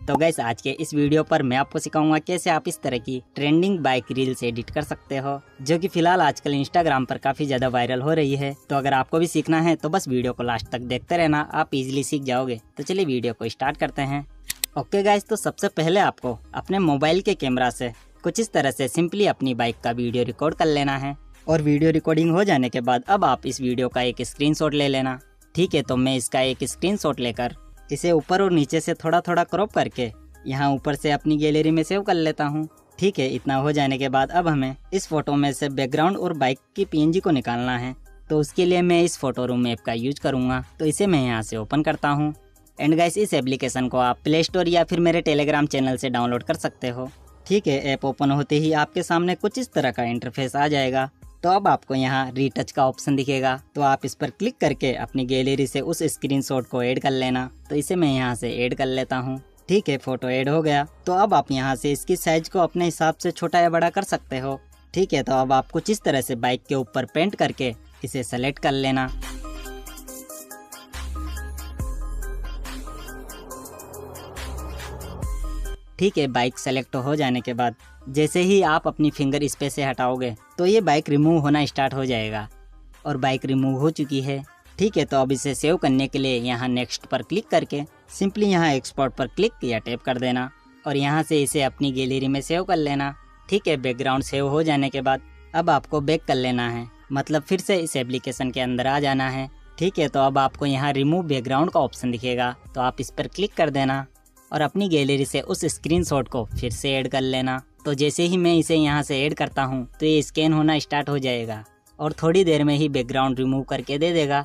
तो गाइस आज के इस वीडियो पर मैं आपको सिखाऊंगा कैसे आप इस तरह की ट्रेंडिंग बाइक रील्स एडिट कर सकते हो, जो कि फिलहाल आजकल इंस्टाग्राम पर काफी ज्यादा वायरल हो रही है। तो अगर आपको भी सीखना है तो बस वीडियो को लास्ट तक देखते रहना, आप इजीली सीख जाओगे। तो चलिए वीडियो को स्टार्ट करते हैं। ओके गाइस, तो सबसे पहले आपको अपने मोबाइल के कैमरा से कुछ इस तरह से सिंपली अपनी बाइक का वीडियो रिकॉर्ड कर लेना है। और वीडियो रिकॉर्डिंग हो जाने के बाद अब आप इस वीडियो का एक स्क्रीनशॉट ले लेना। ठीक है, तो मैं इसका एक स्क्रीनशॉट लेकर इसे ऊपर और नीचे से थोड़ा थोड़ा क्रॉप करके यहाँ ऊपर से अपनी गैलरी में सेव कर लेता हूँ। ठीक है, इतना हो जाने के बाद अब हमें इस फोटो में से बैकग्राउंड और बाइक की PNG को निकालना है। तो उसके लिए मैं इस फोटो रूम ऐप का यूज करूँगा। तो इसे मैं यहाँ से ओपन करता हूँ। एंड गाइस, इस एप्लीकेशन को आप प्ले स्टोर या फिर मेरे टेलीग्राम चैनल से डाउनलोड कर सकते हो। ठीक है, ऐप ओपन होते ही आपके सामने कुछ इस तरह का इंटरफेस आ जाएगा। तो अब आपको यहाँ रीटच का ऑप्शन दिखेगा, तो आप इस पर क्लिक करके अपनी गैलरी से उस स्क्रीनशॉट को ऐड कर लेना। तो इसे मैं यहाँ से ऐड कर लेता हूँ। ठीक है, फोटो ऐड हो गया। तो अब आप यहाँ से इसकी साइज को अपने हिसाब से छोटा या बड़ा कर सकते हो। ठीक है, तो अब आप कुछ इस तरह से बाइक के ऊपर पेंट करके इसे सेलेक्ट कर लेना। ठीक है, बाइक सेलेक्ट हो जाने के बाद जैसे ही आप अपनी फिंगर इस पे से हटाओगे तो ये बाइक रिमूव होना स्टार्ट हो जाएगा और बाइक रिमूव हो चुकी है। ठीक है, तो अब इसे सेव करने के लिए यहाँ नेक्स्ट पर क्लिक करके सिंपली यहाँ एक्सपोर्ट पर क्लिक या टैप कर देना और यहाँ से इसे अपनी गैलरी में सेव कर लेना। ठीक है, बैकग्राउंड सेव हो जाने के बाद अब आपको बैक कर लेना है, मतलब फिर से इस एप्लीकेशन के अंदर आ जाना है। ठीक है, तो अब आपको यहाँ रिमूव बैकग्राउंड का ऑप्शन दिखेगा, तो आप इस पर क्लिक कर देना और अपनी गैलरी से उस स्क्रीनशॉट को फिर से ऐड कर लेना। तो जैसे ही मैं इसे यहाँ से ऐड करता हूँ तो ये स्कैन होना स्टार्ट हो जाएगा और थोड़ी देर में ही बैकग्राउंड रिमूव करके दे देगा।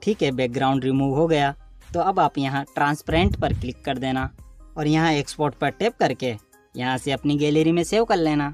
ठीक है, बैकग्राउंड रिमूव हो गया। तो अब आप यहाँ ट्रांसपेरेंट पर क्लिक कर देना और यहाँ एक्सपोर्ट पर टैप करके यहाँ से अपनी गैलरी में सेव कर लेना।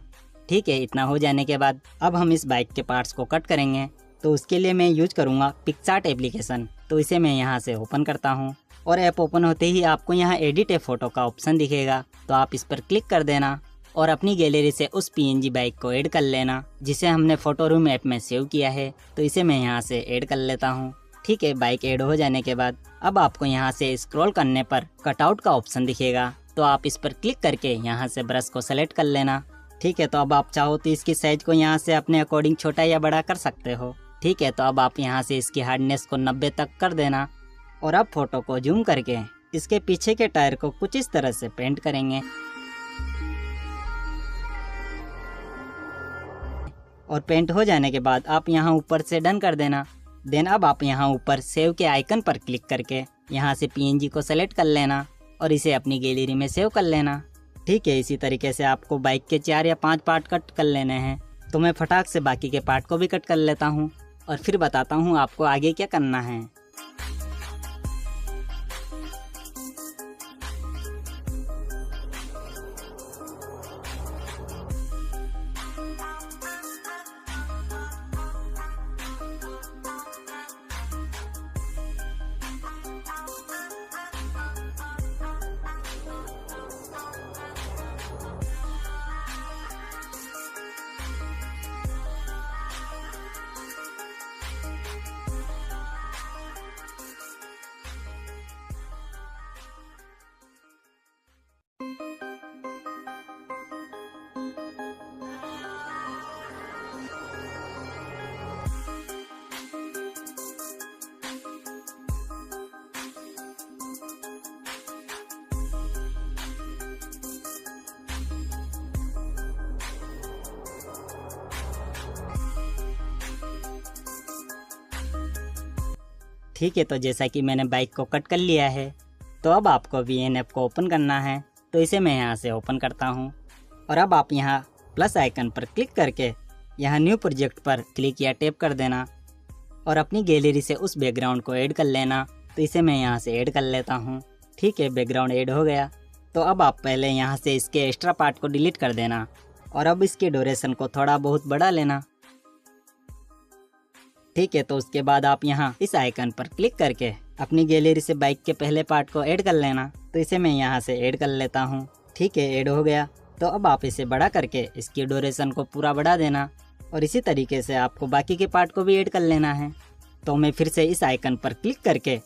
ठीक है, इतना हो जाने के बाद अब हम इस बाइक के पार्ट्स को कट करेंगे। तो उसके लिए मैं यूज करूँगा पिक्सार्ट एप्लीकेशन। तो इसे मैं यहाँ से ओपन करता हूँ और ऐप ओपन होते ही आपको यहाँ एडिट ए फोटो का ऑप्शन दिखेगा, तो आप इस पर क्लिक कर देना और अपनी गैलरी से उस PNG बाइक को ऐड कर लेना जिसे हमने फोटो रूम ऐप में सेव किया है। तो इसे मैं यहाँ से ऐड कर लेता हूँ। ठीक है, बाइक ऐड हो जाने के बाद अब आपको यहाँ से स्क्रॉल करने पर कटआउट का ऑप्शन दिखेगा, तो आप इस पर क्लिक करके यहाँ से ब्रश को सेलेक्ट कर लेना। ठीक है, तो अब आप चाहो तो इसकी साइज को यहाँ से अपने अकॉर्डिंग छोटा या बड़ा कर सकते हो। ठीक है, तो अब आप यहाँ से इसकी हार्डनेस को 90 तक कर देना और अब फोटो को जूम करके इसके पीछे के टायर को कुछ इस तरह से पेंट करेंगे और पेंट हो जाने के बाद आप यहाँ ऊपर से डन कर देना। देन अब आप यहाँ ऊपर सेव के आइकन पर क्लिक करके यहाँ से PNG को सेलेक्ट कर लेना और इसे अपनी गैलरी में सेव कर लेना। ठीक है, इसी तरीके से आपको बाइक के 4 या 5 पार्ट कट कर लेने हैं। तो मैं फटाक से बाकी के पार्ट को भी कट कर लेता हूँ और फिर बताता हूँ आपको आगे क्या करना है। ठीक है, तो जैसा कि मैंने बाइक को कट कर लिया है, तो अब आपको VN ऐप को ओपन करना है। तो इसे मैं यहाँ से ओपन करता हूँ और अब आप यहाँ प्लस आइकन पर क्लिक करके यहाँ न्यू प्रोजेक्ट पर क्लिक या टैप कर देना और अपनी गैलरी से उस बैकग्राउंड को ऐड कर लेना। तो इसे मैं यहाँ से ऐड कर लेता हूँ। ठीक है, बैकग्राउंड ऐड हो गया। तो अब आप पहले यहाँ से इसके एक्स्ट्रा पार्ट को डिलीट कर देना और अब इसके ड्यूरेशन को थोड़ा बहुत बढ़ा लेना। ठीक है, तो उसके बाद आप यहाँ इस आइकन पर क्लिक करके अपनी गैलरी से बाइक के पहले पार्ट को ऐड कर लेना। तो इसे मैं यहाँ से ऐड कर लेता हूँ। ठीक है, ऐड हो गया। तो अब आप इसे बड़ा करके इसकी ड्यूरेशन को पूरा बढ़ा देना और इसी तरीके से आपको बाकी के पार्ट को भी ऐड कर लेना है। तो मैं फिर से इस आइकन पर क्लिक करके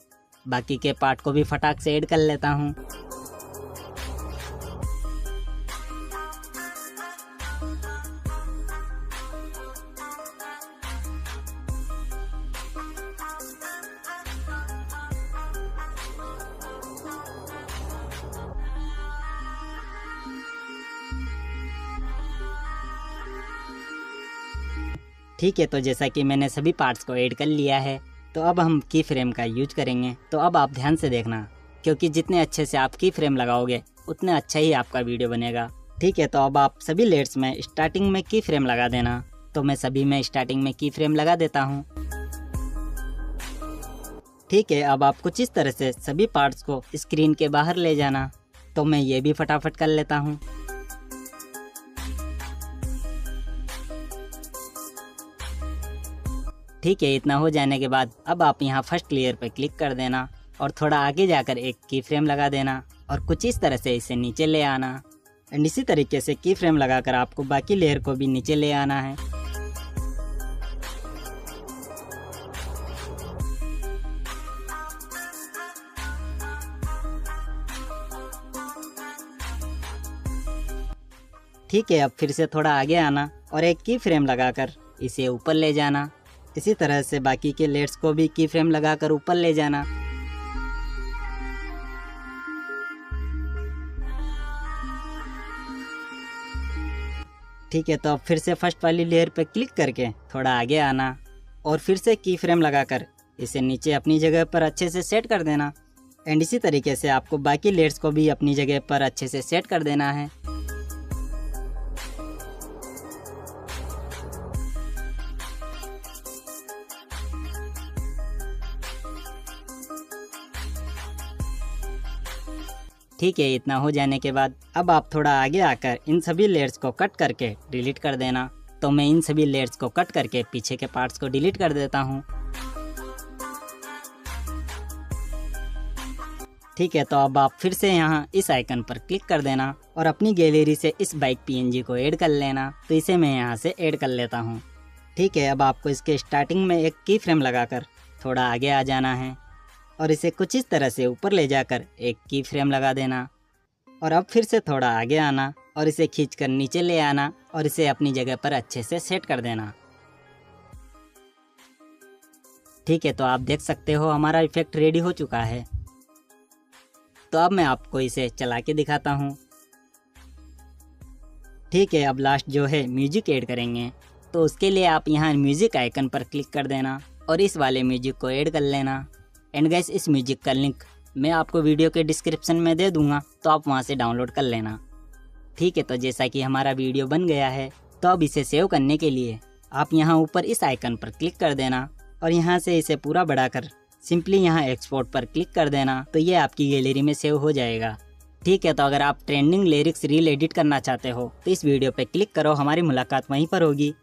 बाकी के पार्ट को भी फटाक से ऐड कर लेता हूँ। ठीक है, तो जैसा कि मैंने सभी पार्ट्स को ऐड कर लिया है, तो अब हम की फ्रेम का यूज करेंगे। तो अब आप ध्यान से देखना, क्योंकि जितने अच्छे से आप की फ्रेम लगाओगे उतने अच्छा ही आपका वीडियो बनेगा। ठीक है, तो अब आप सभी लेयर्स में स्टार्टिंग में की फ्रेम लगा देना। तो मैं सभी में स्टार्टिंग में की फ्रेम लगा देता हूँ। ठीक है, अब आप कुछ इस तरह से सभी पार्ट्स को स्क्रीन के बाहर ले जाना। तो मैं ये भी फटाफट कर लेता हूँ। ठीक है, इतना हो जाने के बाद अब आप यहाँ फर्स्ट लेयर पर क्लिक कर देना और थोड़ा आगे जाकर एक की फ्रेम लगा देना और कुछ इस तरह से इसे नीचे ले आना। एंड इसी तरीके से की फ्रेम लगाकर आपको बाकी लेयर को भी नीचे ले आना है। ठीक है, अब फिर से थोड़ा आगे आना और एक की फ्रेम लगाकर इसे ऊपर ले जाना। इसी तरह से बाकी के लेयर्स को भी की फ्रेम लगाकर ऊपर ले जाना। ठीक है, तो अब फिर से फर्स्ट वाली लेयर पर क्लिक करके थोड़ा आगे आना और फिर से की फ्रेम लगाकर इसे नीचे अपनी जगह पर अच्छे से सेट कर देना। एंड इसी तरीके से आपको बाकी लेयर्स को भी अपनी जगह पर अच्छे से सेट कर देना है। ठीक है, इतना हो जाने के बाद अब आप थोड़ा आगे आकर इन सभी लेयर्स को कट करके डिलीट कर देना। तो मैं इन सभी लेयर्स को कट करके पीछे के पार्ट्स को डिलीट कर देता हूँ। ठीक है, तो अब आप फिर से यहाँ इस आइकन पर क्लिक कर देना और अपनी गैलरी से इस बाइक PNG को ऐड कर लेना। तो इसे मैं यहाँ से ऐड कर लेता हूँ। ठीक है, अब आपको इसके स्टार्टिंग में एक की फ्रेम लगाकर थोड़ा आगे आ जाना है और इसे कुछ इस तरह से ऊपर ले जाकर एक की फ्रेम लगा देना और अब फिर से थोड़ा आगे आना और इसे खींचकर नीचे ले आना और इसे अपनी जगह पर अच्छे से सेट कर देना। ठीक है, तो आप देख सकते हो हमारा इफेक्ट रेडी हो चुका है। तो अब मैं आपको इसे चला के दिखाता हूँ। ठीक है, अब लास्ट जो है म्यूजिक ऐड करेंगे। तो उसके लिए आप यहाँ म्यूजिक आइकन पर क्लिक कर देना और इस वाले म्यूजिक को ऐड कर लेना। एंड गाइस, इस म्यूजिक का लिंक मैं आपको वीडियो के डिस्क्रिप्शन में दे दूंगा, तो आप वहां से डाउनलोड कर लेना। ठीक है, तो जैसा कि हमारा वीडियो बन गया है, तो अब इसे सेव करने के लिए आप यहाँ ऊपर इस आइकन पर क्लिक कर देना और यहाँ से इसे पूरा बढ़ाकर सिंपली यहाँ एक्सपोर्ट पर क्लिक कर देना। तो ये आपकी गैलरी में सेव हो जाएगा। ठीक है, तो अगर आप ट्रेंडिंग लिरिक्स रील एडिट करना चाहते हो तो इस वीडियो पे क्लिक करो, हमारी मुलाकात वहीं पर होगी।